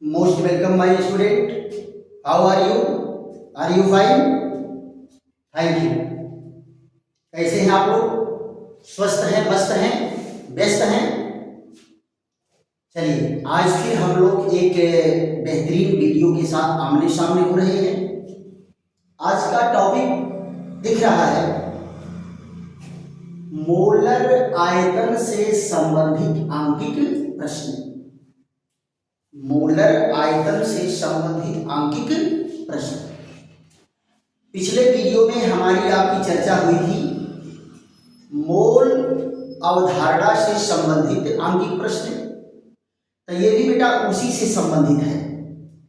Most welcome my student. How are you? Are you fine? Thank you. कैसे हैं आप लोग? स्वस्थ हैं, मस्त हैं, व्यस्त हैं? चलिए आज फिर हम लोग एक बेहतरीन वीडियो के साथ आमने सामने हो रहे हैं। आज का टॉपिक दिख रहा है मोलर आयतन से संबंधित आंकिक प्रश्न। मोलर आयतन से संबंधित आंकिक प्रश्न। पिछले वीडियो में हमारी आपकी चर्चा हुई थी मोल अवधारणा से संबंधित आंकिक प्रश्न। तो ये भी बेटा उसी से संबंधित है,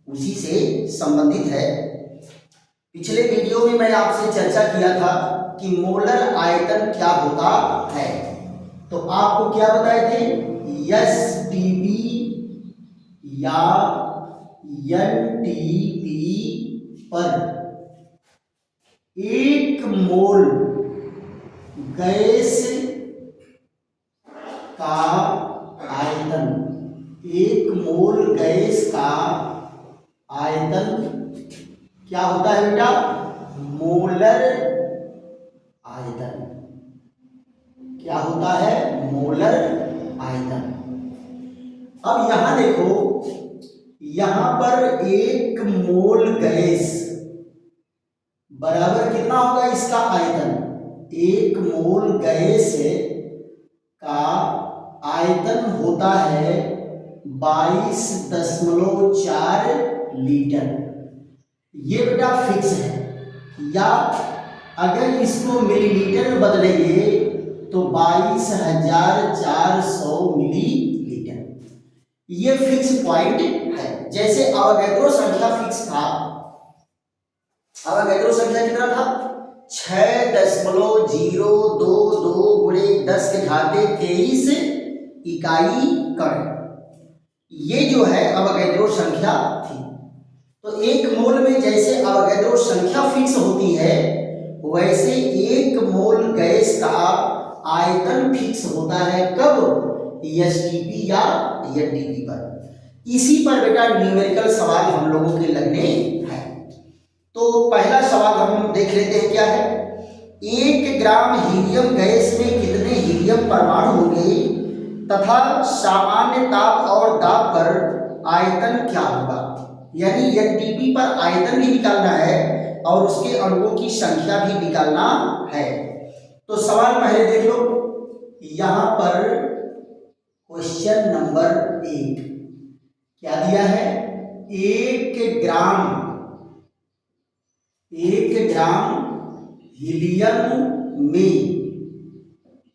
उसी से संबंधित है। पिछले वीडियो में मैं आपसे चर्चा किया था कि मोलर आयतन क्या होता है। तो आपको क्या बताए थे? एसटीपी या एनटीपी पर 1 मोल गैस का आयतन, 1 मोल गैस का आयतन क्या होता है बेटा? मोलर आयतन। क्या होता है? मोलर आयतन। अब यहां देखो, यहां पर 1 मोल गैस बराबर कितना होगा इसका आयतन? 1 मोल गैस का आयतन होता है 22.4 लीटर। ये बेटा फिक्स है, या अगर इसको मिलीलीटर में बदलेंगे तो 22,400 मिलीलीटर। ये फिक्स पॉइंट है। जैसे अवोगाद्रो संख्या फिक्स था, अवोगाद्रो संख्या कितना था? 6.022 गुणे 10 के घाते 23 इकाई कण। ये जो है अवोगाद्रो संख्या थी। तो 1 मोल में जैसे अवोगाद्रो संख्या फिक्स होती है, वैसे 1 मोल गैस का आयतन फिक्स होता है। कब? एसटीपी या एनटीपी पर। इसी पर बेटा न्यूमेरिकल सवाल हम लोगों के लगने हैं। तो पहला सवाल हम देख लेते हैं क्या है। 1 ग्राम हीलियम गैस में कितने हीलियम परमाणु होंगे तथा सामान्य ताप और दाब पर आयतन क्या होगा? यानी एनटीपी पर आयतन भी निकालना है और उसके अणुओं की संख्या भी निकालना है। तो सवाल पहले देख लो। यहां पर क्वेश्चन नंबर 1 क्या दिया है? 1 ग्राम हीलियम में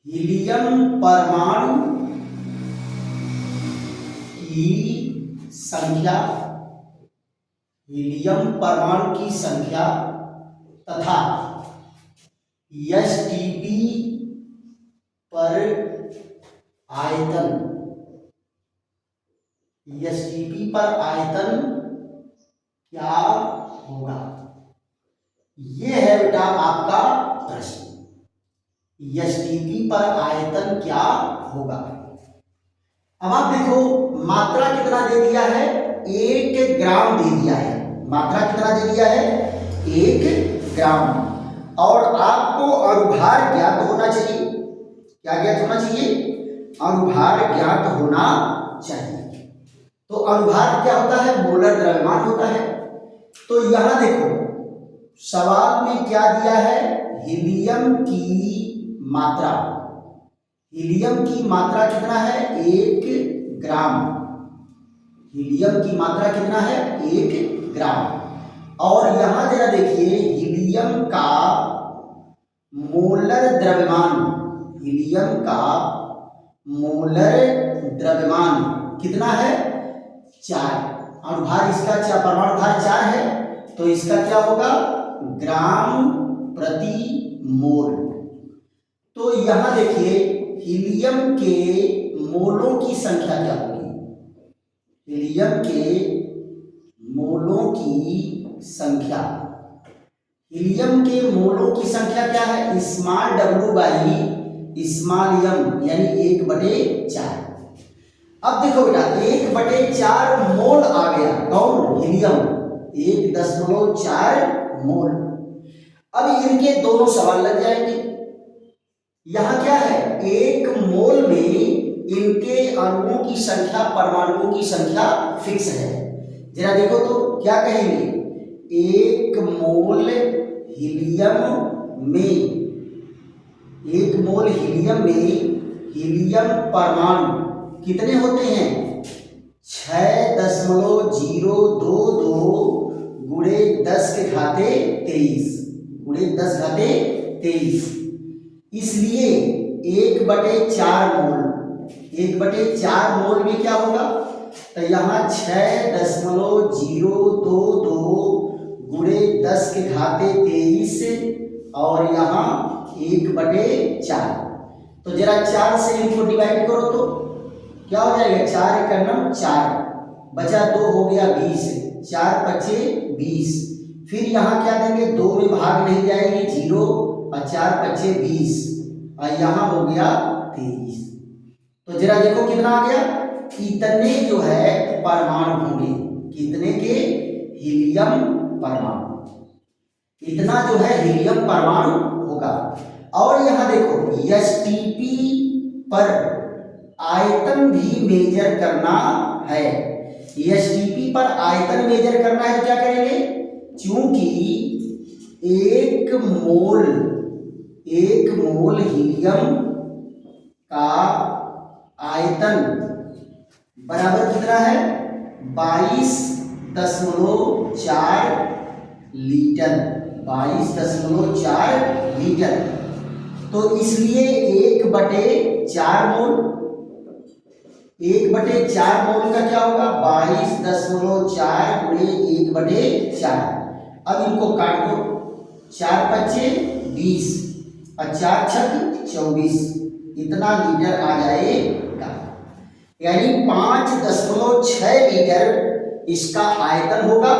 हीलियम परमाणु की संख्या, हीलियम परमाणु की संख्या तथा एसटीपी पर आयतन, एसटीपी पर आयतन क्या होगा? ये है बेटा आपका प्रश्न। एसटीपी पर आयतन क्या होगा? अब आप देखो मात्रा कितना दे दिया है? 1 ग्राम दे दिया है। मात्रा कितना दे दिया है? 1 ग्राम। और आपको अणुभार ज्ञात होना चाहिए। क्या ज्ञात होना चाहिए? अणुभार ज्ञात होना चाहिए। तो अणुभार क्या होता है? मोलर द्रव्यमान होता है। तो यहां देखो सवाल में क्या दिया है? हीलियम की मात्रा। हीलियम की मात्रा कितना है? 1 ग्राम। हीलियम की मात्रा कितना है? 1 ग्राम। और यहां जरा देखिए हीलियम का मोलर द्रव्यमान, हीलियम का मोलर द्रव्यमान कितना है? 4। अणुभार इसका परमाणु भार 4 है, तो इसका क्या होगा? ग्राम प्रति मोल। तो यहां देखिए हीलियम के मोलों की संख्या क्या होगी? हीलियम के मोलों की संख्या, हीलियम के मोलों की संख्या क्या है? Small w by small m यानी 1/4। अब देखो बेटा 1/4 मोल आ गया, कौन? हीलियम, 1.4 मोल। अब इनके दोनों सवाल लग जाएंगे। यहां क्या है, 1 मोल में इनके अणुओं की संख्या, परमाणुओं की संख्या फिक्स है। जरा देखो तो क्या कहेंगे, 1 मोल हीलियम में, 1 मोल हीलियम में हीलियम परमाणु कितने होते हैं? 6.022 गुणे 10⁻23 गुणे 10⁻23। इसलिए 1/4 मोल, 1/4 मोल में क्या होगा, तो यहाँ 6.022 गुणे 10⁻23 और यहाँ 1/4। तो जरा 4 से इनको डिवाइड करो तो क्या हो जाएगा, 4×4, बचा 2 हो गया 20, 4×5 20। फिर यहाँ क्या देंगे, 2 में भाग नहीं जाएगी, 0 और 4×5 20 और यहाँ हो गया 23। तो जरा देखो कितना आ गया, इतने जो है परमाणु होंगे, कितने के? हीलियम परमाणु, इतना जो है हीलियम परमाणु होगा। और यहाँ देखो एसटीपी पर आयतन भी मेजर करना है। एसटीपी पर आयतन मेजर करना है तो क्या करेंगे, चूंकि 1 मोल हीलियम का आयतन बराबर कितना है, 22.4 लीटर, 22.4 लीटर। तो इसलिए 1/4 मोल, 1/4 मोल का क्या होगा, 22.4 गुणे 1/4। अब इनको काट दो, 4×5 20 और 4×6 24, इतना लीटर आ जाएगा। यानी 5.6 लीटर इसका आयतन होगा।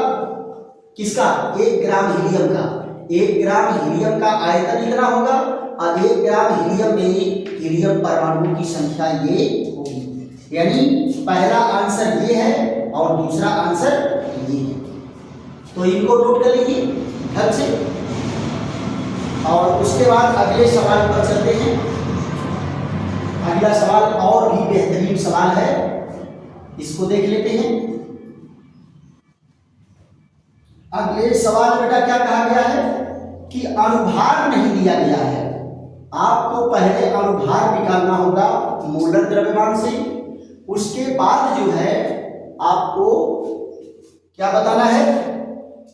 किसका? 1 ग्राम हीलियम का। 1 ग्राम हीलियम का आयतन इतना होगा और 1 ग्राम हीलियम में हीलियम परमाणुओं की संख्या ये होगी। यानी पहला आंसर ये है और दूसरा आंसर ये है। तो इनको नोट कर लीजिए ढंग से और उसके बाद अगले सवाल पर चलते हैं। अगला सवाल और भी बेहतरीन सवाल है, इसको देख लेते हैं। अगले सवाल बेटा क्या कहा गया है कि अणुभार नहीं दिया गया है, आपको पहले अणुभार निकालना होगा मोलर द्रव्यमान से। उसके बाद जो है आपको क्या बताना है,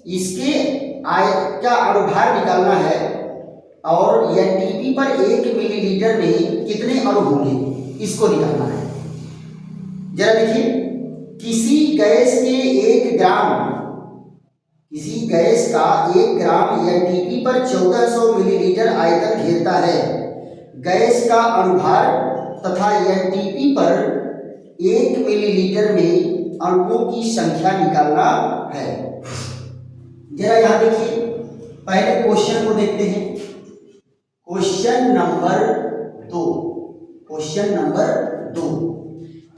इसके क्या अणुभार निकालना है और एनटीपी पर 1 मिलीलीटर में कितने अणु होंगे, इसको निकालना है। जरा देखिए, किसी गैस का 1 ग्राम एनटीपी पर 1400 मिलीलीटर आयतन घेरता है। गैस का अणुभार तथा एनटीपी पर 1 मिलीलीटर में अणुओं की संख्या निकालना है। जरा यहां देखिए, पहले क्वेश्चन को देखते हैं। क्वेश्चन नंबर 2, क्वेश्चन नंबर 2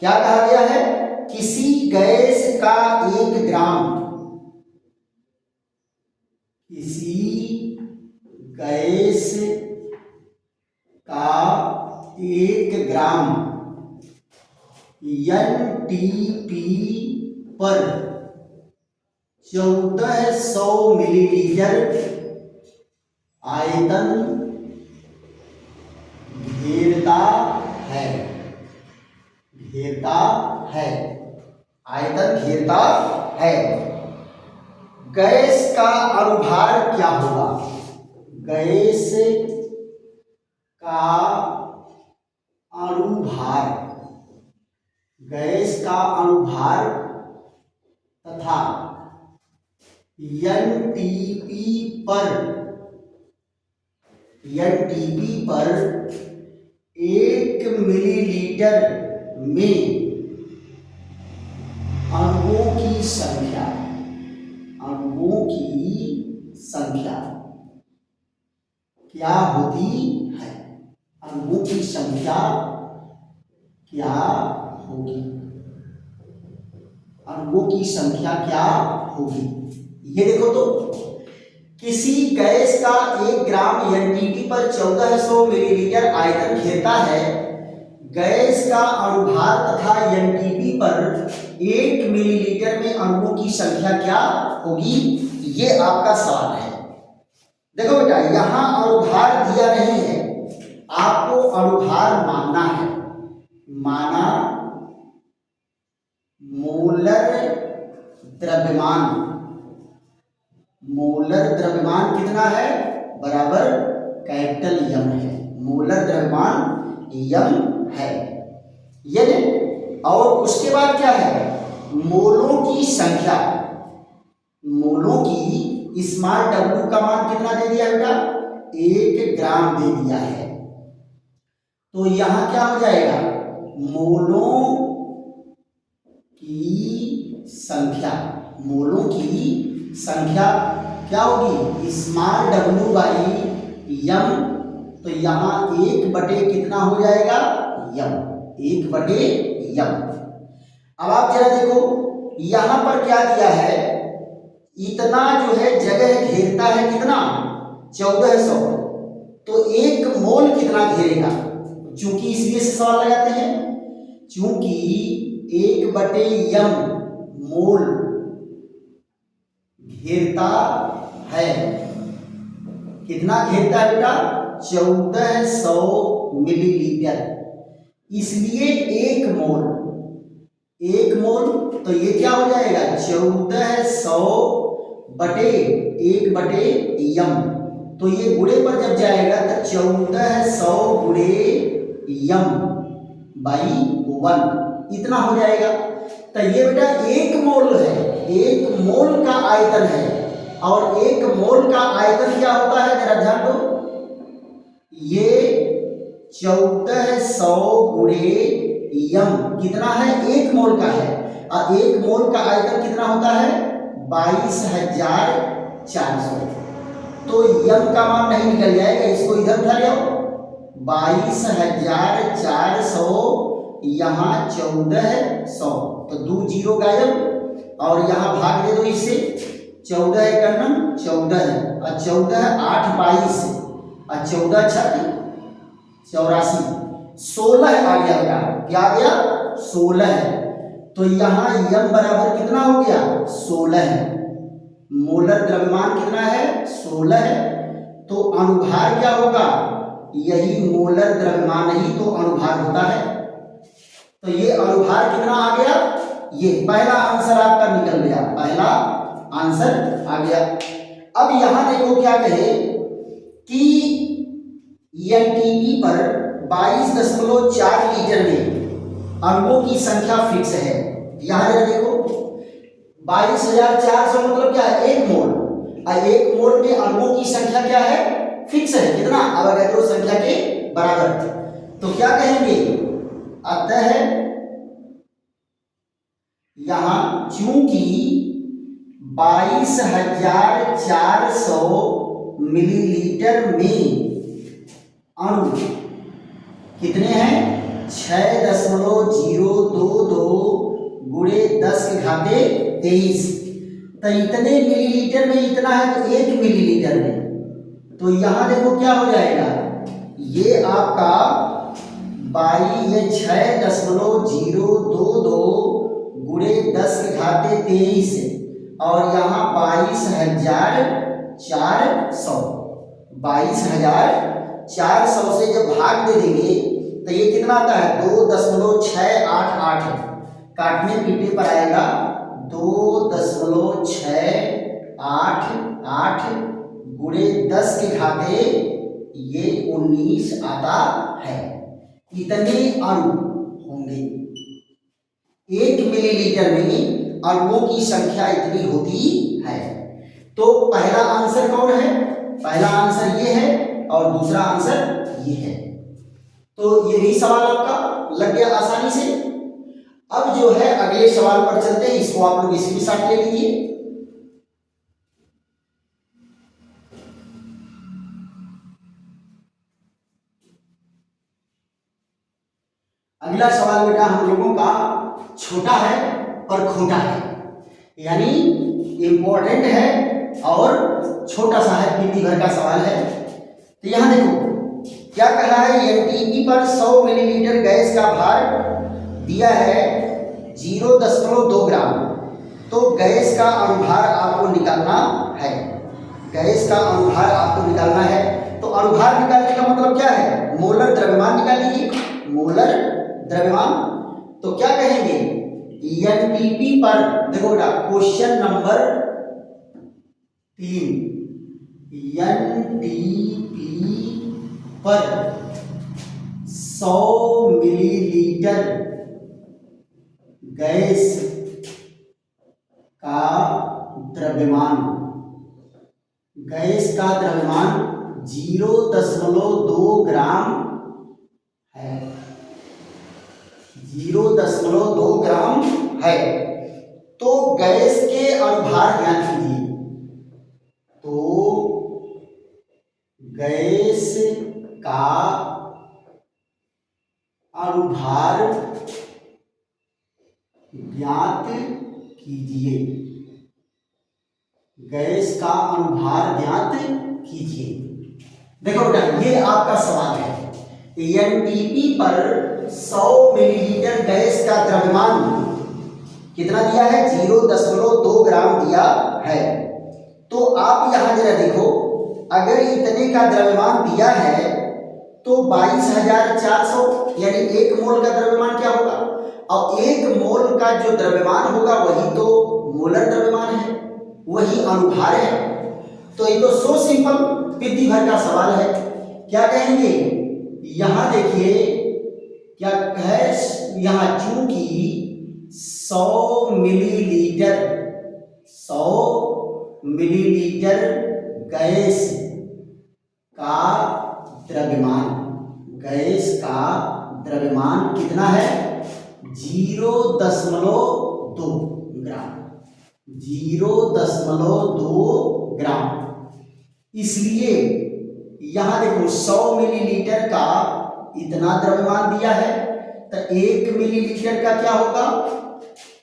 क्या कहा गया है, किसी गैस का 1 ग्राम, किसी गैस का 1 ग्राम एनटीपी पर 1400 मिलीलीटर आयतन घेरता है, आयतन घेरता है। गैस का अणुभार क्या होगा, गैस का अणुभार, गैस का अणुभार तथा एनटीपी पर 1 मिलीलीटर में अणुओं की संख्या, क्या होती है, अणुओं की संख्या क्या होगी। अणुओं की संख्या क्या होगी। ये देखो तो, किसी गैस का 1 ग्राम एनटीपी पर 1400 मिलीलीटर आयतन घेरता है। गैस का अणुभार तथा एनटीपी पर 1 मिलीलीटर में अणुओं की संख्या क्या होगी, ये आपका सवाल है। देखो बेटा, यहां अणुभार दिया नहीं है, आपको अणुभार मानना है। माना मोलर द्रव्यमान, मोलर द्रव्यमान कितना है, बराबर कैपिटल यम है। मोलर द्रव्यमान यम है, ये ने। और उसके बाद क्या है, मोलों की संख्या। मोलों की स्मॉल डब्ल्यू का मान कितना दे दिया बेटा, 1 ग्राम दे दिया है। तो यहां क्या हो जाएगा, मोलों की संख्या, मोलों की संख्या क्या होगी, स्मॉल डब्ल्यू बाई यम। तो यहां 1 बटे कितना हो जाएगा, यम, 1 बटे यम। अब आप जरा देखो, यहां पर क्या दिया है, इतना जो है जगह घेरता है कितना, 1400। तो 1 मोल कितना घेरेगा, चूंकि इसलिए से सवाल लगाते हैं, चूंकि 1 बटे यम मोल घेरता है। कितना घेरता है बेटा, 1400 मिलीलीटर, इसलिए 1 मोल, 1 मोल। तो ये क्या हो जाएगा, 1400 बटे 1 बटे यम। तो ये गुणे पर जब जाएगा तो 1400 गुणे यम बाई 1 इतना हो जाएगा। तो ये बेटा 1 मोल है, 1 मोल का आयतन है। और 1 मोल का आयतन क्या होता है, जरा ध्यान दो, ये 1400 गुणे यम कितना है, 1 मोल का है। और 1 मोल का आयतन कितना होता है, 22,400। तो यम का मान नहीं निकल जाएगा, इसको इधर उठा ले आओ, 22,400 यहाँ 1400, तो 2 जीरो गायब। और यहाँ भाग दे दो इससे, 14 का नम 14 है, और 14 8 22 और 14 छक 84, 16 आ गया बेटा, क्या आ गया, 16 है। तो यहाँ यम बराबर कितना हो गया, 16 है। मोलर द्रव्यमान कितना है, 16 है। तो अणुभार क्या होगा, यही मोलर द्रव्यमान ही तो अणुभार होता है। तो ये अणुभार कितना आ गया, ये पहला आंसर आपका निकल गया, पहला आंसर आ गया। अब यहां देखो क्या कहे कि एनटीपी पर 22.4 लीटर में अणुओं की संख्या फिक्स है। यहां जरा देखो, 22,400 मतलब क्या है, 1 मोल। और 1 मोल में अणुओं की संख्या क्या है, फिक्स है, कितना, अवोगाड्रो संख्या के बराबर। तो क्या कहेंगे, अतः यहां चूंकि 22,400 मिलीलीटर में अणु कितने हैं, 6.022 गुणे 10⁻23। तो इतने मिलीलीटर में इतना है, तो 1 मिलीलीटर में। तो यहां देखो क्या हो जाएगा, ये आपका 6.022 गुणे 10⁻23 और यहाँ 22,400, 22,400 से जब भाग दे देंगे तो ये कितना आता है, 2.688, काटने पीटने पर आएगा 2.688 गुणे 10⁻19 आता है। इतने अणु होंगे, 1 मिलीलीटर में अणुओं की संख्या इतनी होती है। तो पहला आंसर कौन है, पहला आंसर ये है और दूसरा आंसर ये है। तो ये भी सवाल आपका लग गया आसानी से। अब जो है अगले सवाल पर चलते हैं, इसको आप लोग इसके साथ ले लीजिए। अगला सवाल बेटा हम लोगों का छोटा है पर खोटा है, यानी इम्पोर्टेंट है और छोटा सा है, बिंदी भर का सवाल है। तो यहाँ देखो क्या कहा है, एनटीपी पर 100 मिलीलीटर गैस का भार दिया है 0.2 ग्राम। तो गैस का अनुभार आपको निकालना है, गैस का अनुभार आपको निकालना है। तो अनुभार निकालने का मतलब क्या है, मोलर द्रव्यमान निकाल लीजिए, मोलर द्रव्यमान। तो क्या कहेंगे, एनटीपी पर, देखो बेटा क्वेश्चन नंबर 3, एनटीपी पर 100 मिलीलीटर गैस का द्रव्यमान, गैस का द्रव्यमान 0.2 ग्राम है, 0.2 ग्राम है। तो गैस के अनुभार ज्ञात कीजिए। तो गैस का अनुभार ज्ञात कीजिए, गैस का अनुभार ज्ञात कीजिए। देखो बेटा ये आपका सवाल है, एनटीपी पर 100 मिलीलीटर गैस का द्रव्यमान कितना दिया है, 0.2 ग्राम दिया है। तो आप यहां जरा देखो, अगर इतने का द्रव्यमान दिया है तो 22,400 यानी 1 मोल का द्रव्यमान क्या होगा, और 1 मोल का जो द्रव्यमान होगा वही तो मोलर द्रव्यमान है, वही अनुभार है। तो ये तो सो सिंपल विधि भर का सवाल है। क्या कहेंगे, यहां देखिए क्या है, यहां चूंकि 100 मिलीलीटर गैस का द्रव्यमान, गैस का द्रव्यमान कितना है, 0.2 ग्राम, 0.2 ग्राम। इसलिए यहां देखो 100 मिलीलीटर का इतना द्रव्यमान दिया है, तो 1 मिलीलीटर का क्या होगा,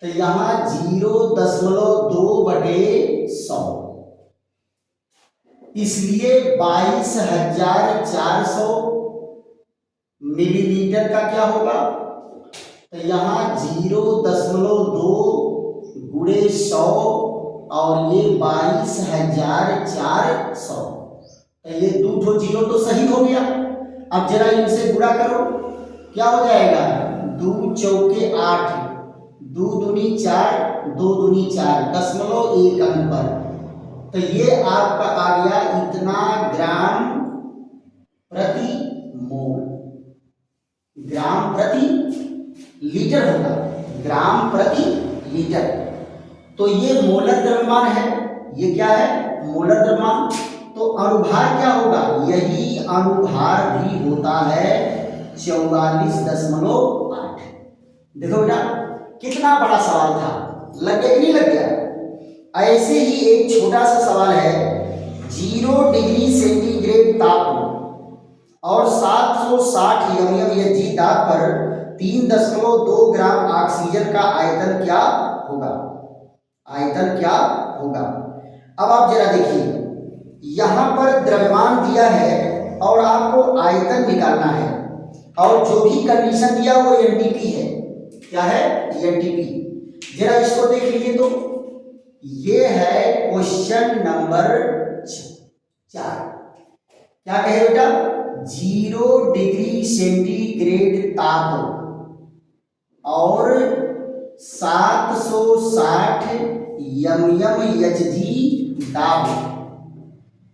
तो यहां 0.2/100, इसलिए 22,400 मिलीलीटर का क्या होगा, तो यहां 0.2 गुणे 100 और ये 22,400, तो ये 2 जीरो तो सही हो गया। अब जरा इनसे गुणा करो, क्या हो जाएगा, 2 चौके 8, 2 दूनी 4, 2 दूनी 4, 0.1 अंक पर। तो ये आपका आ गया इतना ग्राम प्रति मोल, ग्राम प्रति लीटर होगा, ग्राम प्रति लीटर। तो ये मोलर द्रव्यमान है, ये क्या है, मोलर द्रव्यमान। तो अनुभार क्या होगा, यही अनुभार भी होता है 44.8। देखो बेटा कितना बड़ा सवाल था, लग गया कि नहीं लग गया। ऐसे ही एक छोटा सा सवाल है, 0 डिग्री सेंटीग्रेड ताप और 760 mmHg दाब पर 3.2 ग्राम ऑक्सीजन का आयतन क्या होगा, आयतन क्या होगा। अब आप जरा देखिए, यहां पर द्रव्यमान दिया है और आपको आयतन निकालना है, और जो भी कंडीशन दिया वो एनटीपी है। क्या है, एनटीपी। जरा इसको देख लीजिए, तो ये है क्वेश्चन नंबर 4। क्या कहे बेटा, 0 डिग्री सेंटीग्रेड ताप और 760 mmHg दाब,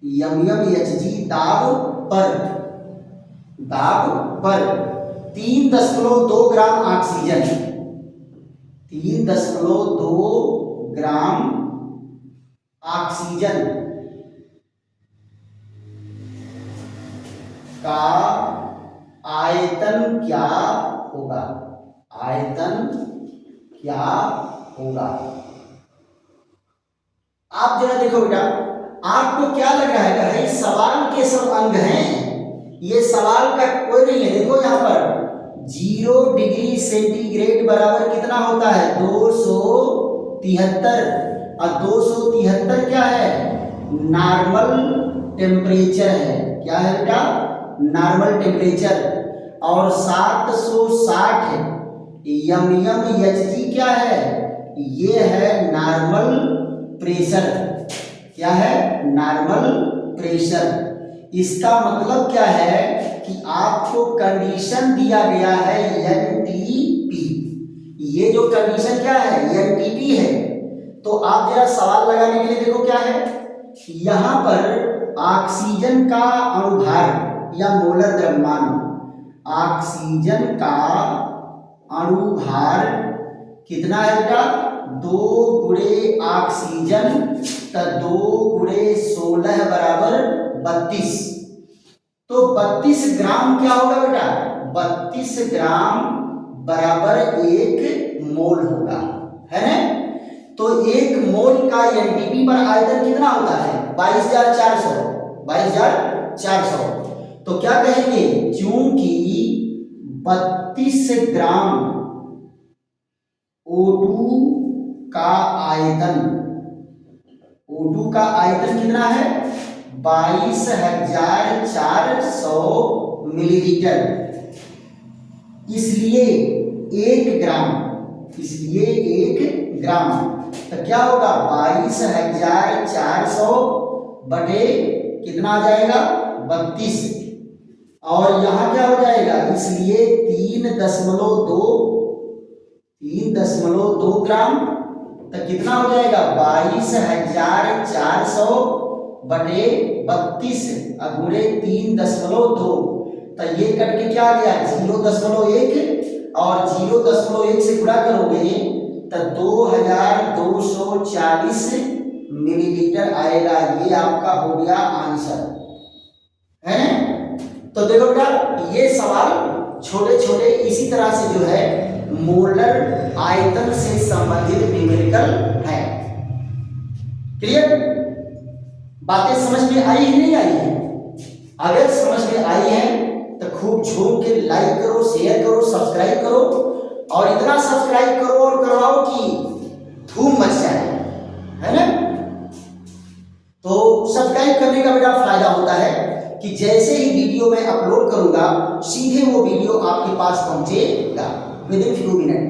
mmHg दाब पर 3.2 ग्राम ऑक्सीजन, 3.2 ग्राम ऑक्सीजन का आयतन क्या होगा, आयतन क्या होगा। आप जरा देखो बेटा, आपको क्या लग रहा है, भाई सवाल के सब अंग हैं, ये सवाल का कोई नहीं है। देखो यहां पर 0 डिग्री सेंटीग्रेड बराबर कितना होता है 273। और 273 क्या है नॉर्मल टेम्परेचर है। क्या है बेटा नॉर्मल टेम्परेचर। और 760 mmHg क्या है ये है नॉर्मल प्रेशर। क्या है नॉर्मल प्रेशर। इसका मतलब क्या है कि आपको कंडीशन दिया गया है एनटीपी। ये जो कंडीशन क्या है एनटीपी है। तो आप जरा सवाल लगाने के लिए देखो क्या है यहां पर ऑक्सीजन का अणुभार या मोलर द्रव्यमान। ऑक्सीजन का अणुभार कितना है बेटा 2 गुणे ऑक्सीजन तो 2 गुणे 16 बराबर 32। तो 32 ग्राम क्या होगा बेटा 32 ग्राम बराबर 1 मोल होगा है ना। तो 1 मोल का एनटीपी पर आयतन कितना होता है 22,400। तो क्या कहेंगे चूंकि 32 ग्राम O2 का आयतन कितना है 22,400 मिलीलीटर। इसलिए 1 ग्राम तो क्या होगा 22,400 बटे कितना आ जाएगा 32। और यहाँ क्या हो जाएगा इसलिए 3.2 ग्राम तो कितना हो जाएगा 22,400 बटे 32 गुणे 3.2। तो ये कट के क्या आ गया 0.1 और 0.1 से गुणा करोगे तो 2240 मिलीलीटर आएगा। ये आपका हो गया आंसर है ना। तो देखो बेटा ये सवाल छोटे छोटे इसी तरह से जो है मोलर आयतन से संबंधित न्यूमेरिकल है। क्लियर बातें समझ में आई है नहीं आई है। अगर समझ में आई है तो खूब झूम के लाइक करो शेयर करो सब्सक्राइब करो और इतना सब्सक्राइब करो और करवाओ कि धूम मच जाए है ना। तो सब्सक्राइब करने का बेटा फायदा होता है कि जैसे ही वीडियो मैं अपलोड करूंगा सीधे वो वीडियो आपके पास पहुंचेगा विदिन फ्यू मिनट।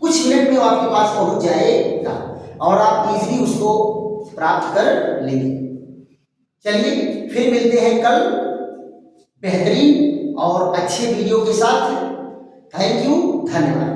कुछ मिनट में वो आपके पास पहुंच जाएगा और आप इजीली उसको प्राप्त कर लेंगे। चलिए फिर मिलते हैं कल बेहतरीन और अच्छे वीडियो के साथ। थैंक यू धन्यवाद।